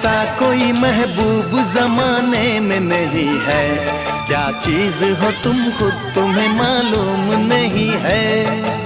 ऐसा कोई महबूब जमाने में नहीं है। क्या चीज हो तुम खुद तुम्हें मालूम नहीं है।